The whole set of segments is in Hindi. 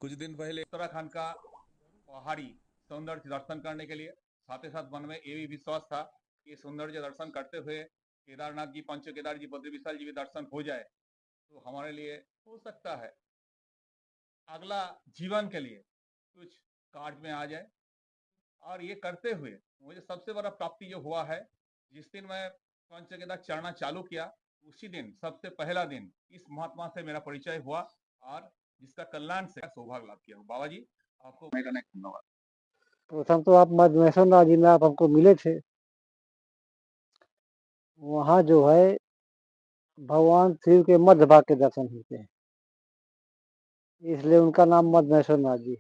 कुछ दिन पहले उत्तराखंड का पहाड़ी सौंदर्य दर्शन करने के लिए साथ ही साथ मन में ये भी विश्वास था कि सौंदर्य दर्शन करते हुए केदारनाथ जी, पंच केदार जी, बद्री विशाल जी भी दर्शन हो जाए तो हमारे लिए हो सकता है अगला जीवन के लिए कुछ कार्य में आ जाए। और ये करते हुए मुझे सबसे बड़ा प्राप्ति जो हुआ है, जिस दिन मैं पंच केदार चढ़ना चालू किया उसी दिन सबसे पहला दिन इस महात्मा से मेरा परिचय हुआ और जिसका कल्याण से सौभाग्य लाभ किया हूँ। बाबा जी आपको मेरा धन्यवाद। प्रथम तो आप मधमेश्वर नाथ जी में आप हमको मिले थे। वहाँ जो है भगवान शिव के मध्य भाग के दर्शन होते हैं, इसलिए उनका नाम मधमेश्वर नाथ जी।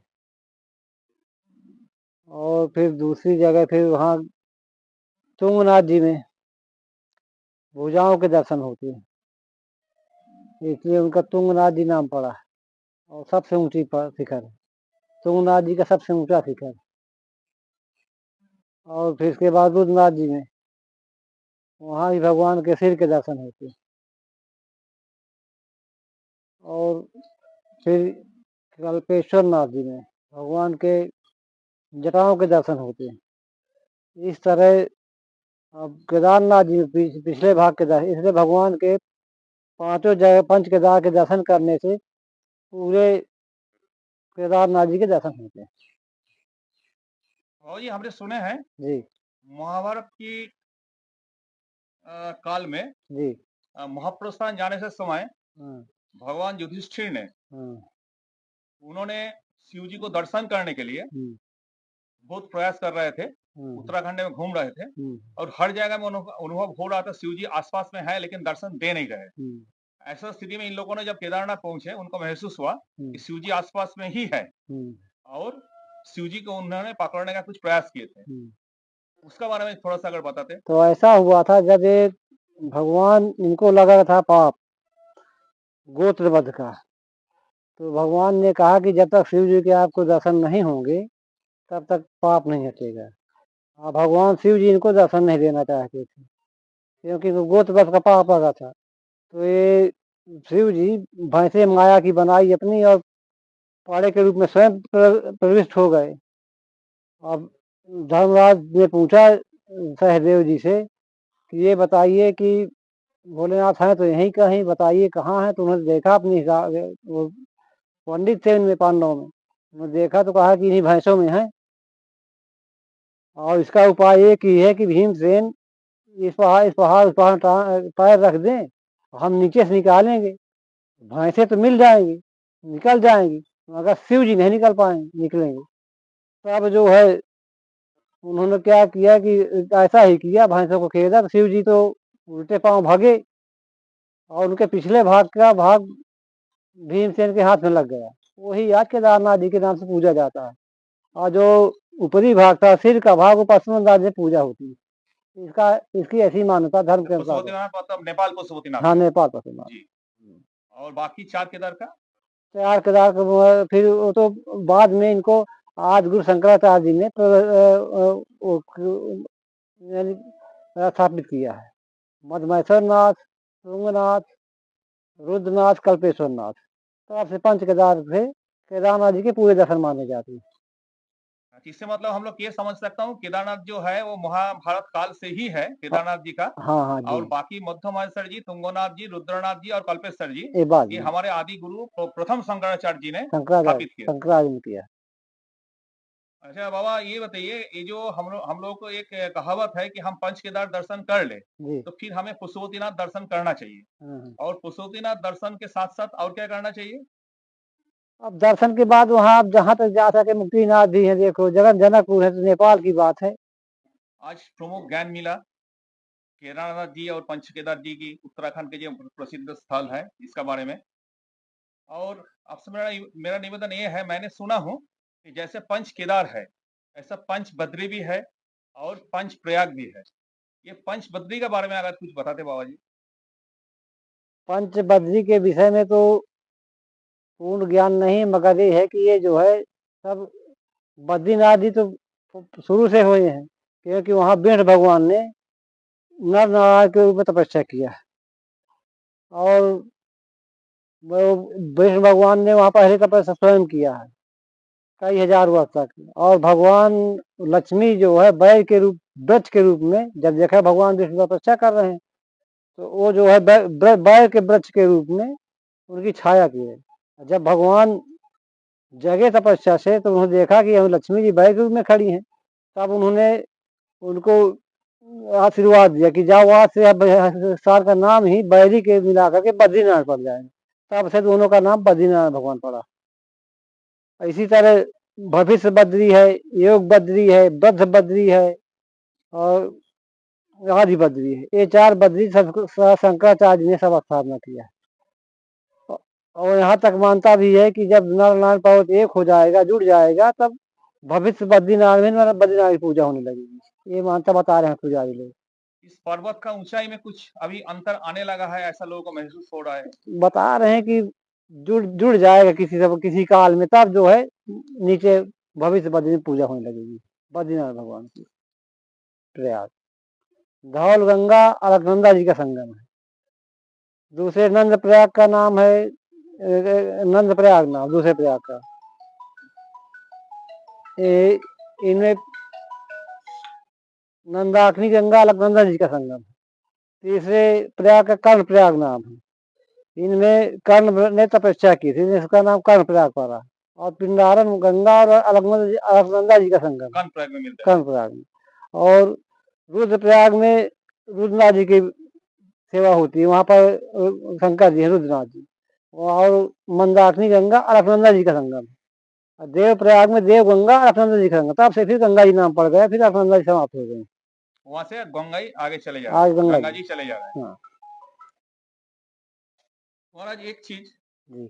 और फिर दूसरी जगह फिर वहाँ तुंगनाथ जी में भुजाओं के दर्शन होते हैं, इसलिए उनका तुंगनाथ जी नाम पड़ा है। और सबसे ऊंची शिखर है तुंगनाथ जी का, सबसे ऊंचा शिखर। और फिर इसके बाद रुद्रनाथ जी में, वहाँ भी भगवान के सिर के दर्शन होते हैं। और फिर कल्पेश्वर नाथ जी में भगवान के जटाओं के दर्शन होते हैं। इस तरह अब केदारनाथ जी में पिछले भाग के दर्शन, इसलिए भगवान के पांचों जगह पंच केदार के दर्शन करने से पूरे केदारनाथ जी के दर्शन होते हैं। और ये हमने सुने हैं जी महाभारत की काल में जी महाप्रस्थान जाने से समय हाँ भगवान युधिष्ठिर ने हाँ उन्होंने शिव जी को दर्शन करने के लिए बहुत प्रयास कर रहे थे, उत्तराखंड में घूम रहे थे और हर जगह में अनुभव हो रहा था शिव जी आसपास में है लेकिन दर्शन दे नहीं रहे। ऐसा स्थिति में इन लोगों ने जब केदारनाथ पहुंचे उनको महसूस हुआ कि शिव जी आसपास में ही है और शिव जी को उन्होंने पकड़ने का कुछ प्रयास किए थे। उसका बारे में थोड़ा सा अगर बताते। तो ऐसा हुआ था जब एक भगवान इनको लगा था पाप गोत्रवध का, तो भगवान ने कहा कि जब तक शिव जी के आपको दर्शन नहीं होंगे तब तक पाप नहीं हटेगा। भगवान शिव जी इनको दर्शन नहीं देना चाहते थे क्योंकि वो गोत्रवध का पाप लगा था। तो ये शिव जी भैंसे माया की बनाई अपनी और पाड़े के रूप में स्वयं प्रविष्ट हो गए। अब धर्मराज ने पूछा सहदेव जी से कि ये बताइए कि भोलेनाथ हैं तो यहीं कहीं, बताइए कहाँ है। तो उन्होंने देखा अपनी हिसाब, वो पंडित थे उनमें पांडवों में, उन्होंने देखा तो कहा कि इन्हीं भैंसों में है। और इसका उपाय एक ही है कि भीमसेन इस पहाड़ पैर रख दें, हम नीचे से निकालेंगे, भैंसे तो मिल जाएंगी, निकल जाएंगी, मगर शिव जी नहीं निकल पाएंगे, निकलेंगे। तब जो है उन्होंने क्या किया कि ऐसा ही किया, भैंसों को खेदा तो शिव जी तो उल्टे पांव भागे और उनके पिछले भाग का भाग भीमसेन के हाथ में लग गया। वही आज केदारनाथ जी के नाम से पूजा जाता है। और जो ऊपरी भाग था सिर का भाग, वो पशुपतिनाथ में पूजा होती है। इसकी ऐसी मान्यता धर्म के अनुसार है। पशुपतिनाथ मतलब नेपाल पशुपतिनाथ। हाँ, नेपाल पशुपतिनाथ जी। और बाकी चार केदार का चार केदार फिर वो तो बाद में इनको आज गुरु शंकराचार्य जी ने स्थापित किया है। मधमेश्वर नाथ, तुंगनाथ, रुद्रनाथ, कल्पेश्वर नाथ, तो आपसे पंच केदार से केदारनाथ जी के पूरे दर्शन माने जाते हैं। इससे मतलब हम लोग ये समझ सकता हूँ केदारनाथ जो है वो महाभारत काल से ही है केदारनाथ जी का। हाँ हाँ जी। और बाकी मध्यमेश्वर जी, तुंगनाथ जी, रुद्रनाथ जी और कल्पेश्वर जी ये जी हमारे आदि गुरु प्रथम शंकराचार्य जी ने शंकराचार्य स्थापित किए। शंकराचार्य ने किया। अच्छा बाबा ये बताइए, ये जो हम लोग को एक कहावत है कि हम पंच केदार दर्शन कर ले जी तो फिर हमें पशुपतिनाथ दर्शन करना चाहिए और पशुपतिनाथ दर्शन के साथ साथ और क्या करना चाहिए? अब दर्शन के बाद वहाँ आप जहाँ तक जा सके, मुक्तिनाथ भी है, देखो जगन जनकपुर है, तो नेपाल की बात है। आज प्रमुख ज्ञान मिला केदारनाथ जी और पंच केदार जी की, उत्तराखंड के जो प्रसिद्ध स्थल है इसका बारे में। और आपसे मेरा निवेदन ये है, मैंने सुना हूँ कि जैसे पंच केदार है ऐसा पंच बद्री भी है और पंच प्रयाग भी है। ये पंच बद्री के बारे में अगर कुछ बताते बाबा जी। पंच बद्री के विषय में तो पूर्ण ज्ञान नहीं, मगर ये है कि ये जो है सब बद्रीनाथ जी तो शुरू से हुए हैं, क्योंकि वहाँ विष्णु भगवान ने नर नारायण के रूप में तपस्या किया है। और वो विष्णु भगवान ने वहाँ पहले तपस्या स्वयं किया है कई हजार वर्ष तक। और भगवान लक्ष्मी जो है बैल के रूप वृक्ष के रूप में जब देखा भगवान विष्णु तपस्या कर रहे हैं तो वो जो है बैल के वृक्ष के रूप में उनकी छाया की है। जब भगवान जगे तपस्या से तो उन्होंने देखा कि हम लक्ष्मी जी बैल के रूप में खड़ी हैं, तब उन्होंने उनको आशीर्वाद दिया कि जाओ आज से अब स्थान का नाम ही बैरी के मिला करके बद्रीनाथ पड़ जाएगा। तब से दोनों का नाम बद्रीनाथ भगवान पड़ा। इसी तरह भविष्य बद्री है, योग बद्री है, बद्ध बद्री है और आदि बद्री है। ये चार बद्री शंकराचार्य ने सब स्थापना किया है। और यहाँ तक मानता भी है कि जब नर नारायण पर्वत एक हो जाएगा, जुड़ जाएगा, तब भविष्य बद्रीनाथ में बद्रीनाथ की पूजा होने लगेगी। ये मानता बता रहे हैं पुजारी लोग। इस पर्वत का ऊंचाई में कुछ अभी अंतर आने लगा है, ऐसा लोगों को महसूस हो रहा है। बता रहे हैं कि जुड़ जाएगा किसी काल में, तब जो है नीचे भविष्य बद्री में पूजा होने लगेगी बद्रीनाथ भगवान की। प्रयाग धौल गंगा अलकनंदा जी का संगम है। दूसरे नंद प्रयाग का नाम है नंद प्रयाग नाम दूसरे प्रयाग का। इनमें नंदाकिनी गंगा अलकनंदा जी का संगम है। तीसरे प्रयाग का कर्ण प्रयाग नाम है। इनमें कर्ण ने तपस्या की थी, इसका नाम कर्ण प्रयाग पड़ा। और पिंडारन गंगा और अलकनंदा जी का संगम कर्ण प्रयाग में मिलता है। कर्ण प्रयाग में। और रुद्रप्रयाग में रुद्रनाथ जी की सेवा होती है, वहां पर शंकर जी है रुद्रनाथ जी। और मंदाकिनी गंगा अलकनंदा जी का संगम। देव प्रयाग में देव गंगा अलकनंदा जी का संगम। तब से फिर गंगा जी नाम पड़ गया, फिर अलकनंदा जी समाप्त हो गए। वहां से गंगा जी आगे चले जा रहे आज हैं, गंगा जी चले जा रहे हैं। हाँ महाराज एक चीज जी,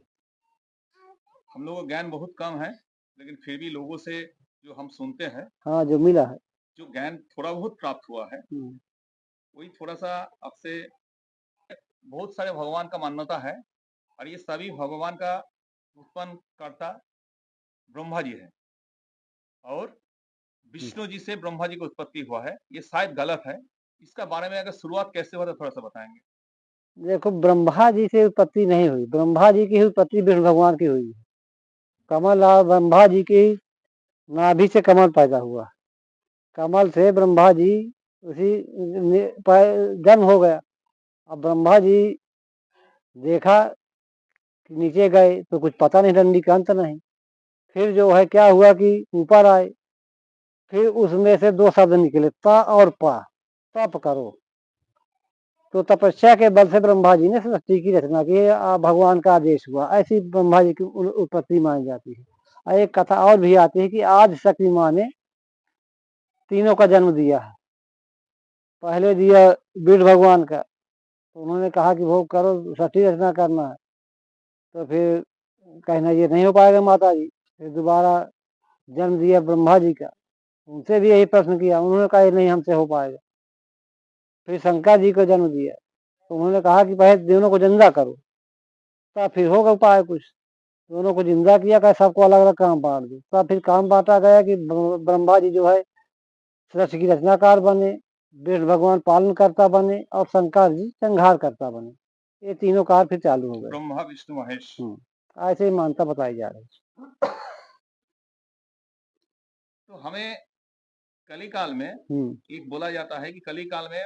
हम लोगों को ज्ञान बहुत कम है, लेकिन फिर भी लोगों से जो हम सुनते हैं, हाँ जो मिला है, जो ज्ञान थोड़ा बहुत प्राप्त हुआ है, वही थोड़ा सा आपसे। बहुत सारे भगवान का मान्यता है और ये सभी भगवान का उत्पन्न करता ब्रह्मा जी है और विष्णु जी से ब्रह्मा जी की उत्पत्ति हुआ है। ये शायद गलत है, इसका बारे में अगर शुरुआत कैसे हुआ तो थोड़ा सा बताएंगे। देखो ब्रह्मा जी से उत्पत्ति नहीं हुई, ब्रह्मा जी की उत्पत्ति विष्णु भगवान की हुई। कमल ब्रह्मा जी की नाभि से कमल पैदा हुआ, कमल से ब्रह्मा जी उसी जन्म हो गया। अब ब्रह्मा जी देखा कि नीचे गए तो कुछ पता नहीं, डंडी का अंत नहीं। फिर जो है क्या हुआ कि ऊपर आए, फिर उसमें से दो शब्द निकले, ता और पा, तप करो। तो तपस्या के बल से ब्रह्मा जी ने सृष्टि की रचना की, भगवान का आदेश हुआ। ऐसी ब्रह्मा जी की उत्पत्ति मानी जाती है। और एक कथा और भी आती है कि आज शक्ति माँ ने तीनों का जन्म दिया है। पहले दिया विष्णु भगवान का, तो उन्होंने कहा कि भोग करो, सृष्टि रचना करना है। तो फिर कहना ये नहीं हो पाएगा माता जी। फिर दोबारा जन्म दिया ब्रह्मा जी का, उनसे भी यही प्रश्न किया, उन्होंने कहा ये नहीं हमसे हो पाएगा। फिर शंकर जी को जन्म दिया, तो उन्होंने कहा कि पहले दोनों को जिंदा करो, तब फिर होगा उपाय कुछ। दोनों को जिंदा किया, कहा सबको अलग अलग काम बांट दो। तब फिर काम बांटा गया कि ब्रह्मा जी जो है सृष्टि की रचनाकार बने, विष्णु भगवान पालन करता बने और शंकर जी संहार करता बने। ये तीनों कार्य फिर चालू हो गए, ब्रह्मा विष्णु महेश। ऐसे ही मान्यता बताई जा रही है। तो हमें कली काल में एक बोला जाता है कि कली काल में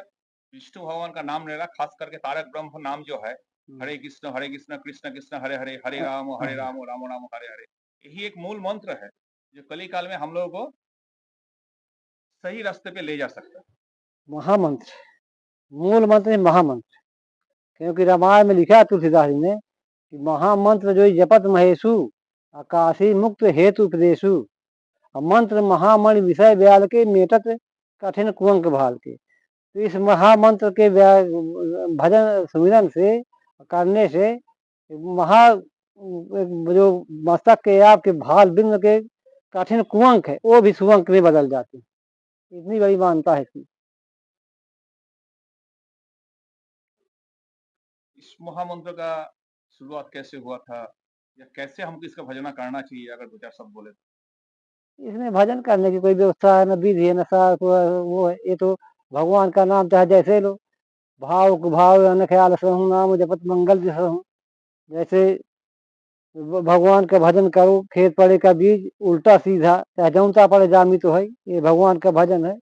विष्णु भगवान का नाम लेना, खास करके तारक ब्रह्म नाम जो है, हरे कृष्ण कृष्ण कृष्ण हरे हरे, हरे राम राम राम हरे हरे, यही एक मूल मंत्र है जो कली काल में हम लोगों को सही रास्ते पे ले जा सकता है। महामंत्र, मूल मंत्र महामंत्र। क्योंकि रामायण में लिखा है तुलसीदास जी ने कि महामंत्र जो जपत महेशु, आकाशी मुक्त हेतु उपदेशु, मंत्र महामणि विषय व्याल के, मेटत कठिन कुंक भाल के। तो इस महामंत्र के भजन सुमिरन से करने से महा जो मस्तक के आपके भाल बिंद के कठिन कुंक है वो भी सुअंक में बदल जाते हैं। इतनी बड़ी मान्यता है इसकी। इस महामंत्र का शुरुआत कैसे हुआ था या कैसे हमको इसका भजना करना चाहिए, अगर दो चार शब्द बोले तो। इसमें भजन करने की कोई व्यवस्था है न, विधि है न, वो है। ये तो भगवान का नाम चाहे जैसे लो, भाव भाव न ख्याल सहूँ, नाम जपत मंगल सहूँ। जैसे भगवान का भजन करो, खेत पड़े का बीज उल्टा सीधा चाहे जौनता पड़े जामी तो है, ये भगवान का भजन है।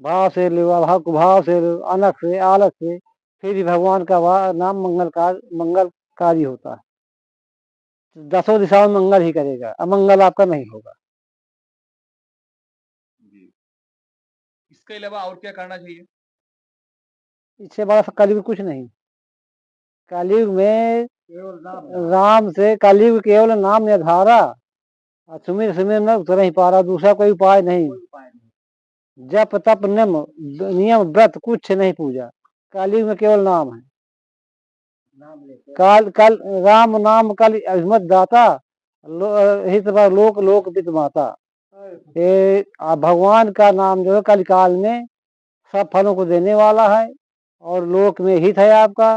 भाव से लो, भाव से लो, अनख से आलस से, फिर भी भगवान का नाम मंगलकारी होता है। दसों दिशाओं में मंगल ही करेगा, अमंगल आपका नहीं होगा। जी। इसके अलावा और क्या करना चाहिए? इससे बड़ा कलयुग कुछ नहीं। कलयुग में राम से, कलयुग केवल नाम निर्धारा, सुमिर सुमिर न उतर ही पा रहा, दूसरा कोई उपाय नहीं। जप तप नियम व्रत कुछ नहीं पूजा, कलयुग में केवल नाम है। कल राम नाम कल अजमत दाता, हित लोक लोक पित माता। ये भगवान का नाम जो है कल काल में सब फलों को देने वाला है, और लोक में हित है आपका,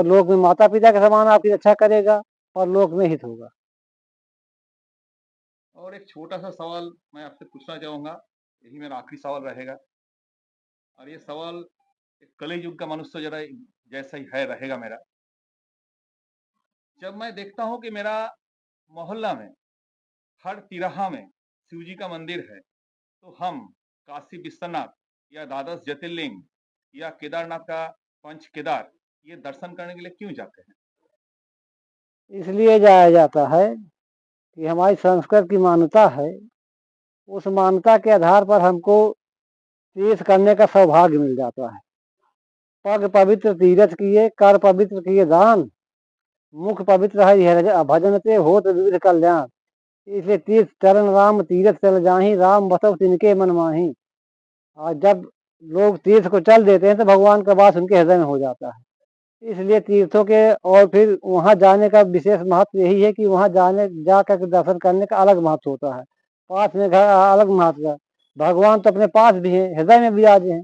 लोक में माता पिता के समान आपकी रक्षा करेगा, और लोक में हित होगा। और एक छोटा सा सवाल मैं आपसे पूछना चाहूंगा, यही मेरा आखिरी सवाल रहेगा, और ये सवाल एक कलि युग का मनुष्य जरा जैसा ही है रहेगा मेरा। जब मैं देखता हूँ कि मेरा मोहल्ला में हर तिराहा में शिव जी का मंदिर है, तो हम काशी विश्वनाथ या द्वादश ज्योतिर्लिंग या केदारनाथ का पंच केदार ये दर्शन करने के लिए क्यों जाते हैं? इसलिए जाया जाता है कि हमारी संस्कृत की मान्यता है, उस मान्यता के आधार पर हमको तीर्थ करने का सौभाग्य मिल जाता है। पग पवित्र तीरथ किए, कर पवित्र किए दान, मुख पवित्र है भजन से होत विविध कल्याण। इसलिए तीर्थ चरण राम तीर्थ चल जाही, राम बसव तिनके मन माही। और जब लोग तीर्थ को चल देते हैं तो भगवान का वास उनके हृदय में हो जाता है। इसलिए तीर्थों के, और फिर वहां जाने का विशेष महत्व यही है कि वहां जा करके दर्शन करने का अलग महत्व होता है। पास में घर अलग महत्व है, भगवान तो अपने पास भी हैं, हृदय में भी आज हैं,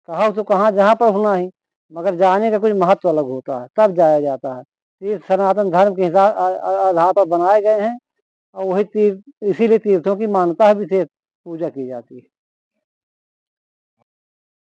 कहा तो कहाँ जहाँ पर होना ही, मगर जाने का कुछ महत्व अलग होता है, तब जाया जाता है। तीर्थ सनातन धर्म के हिसाब आधार पर बनाए गए हैं, और वही तीर्थ, इसीलिए तीर्थों की मान्यता है, विशेष पूजा की जाती है।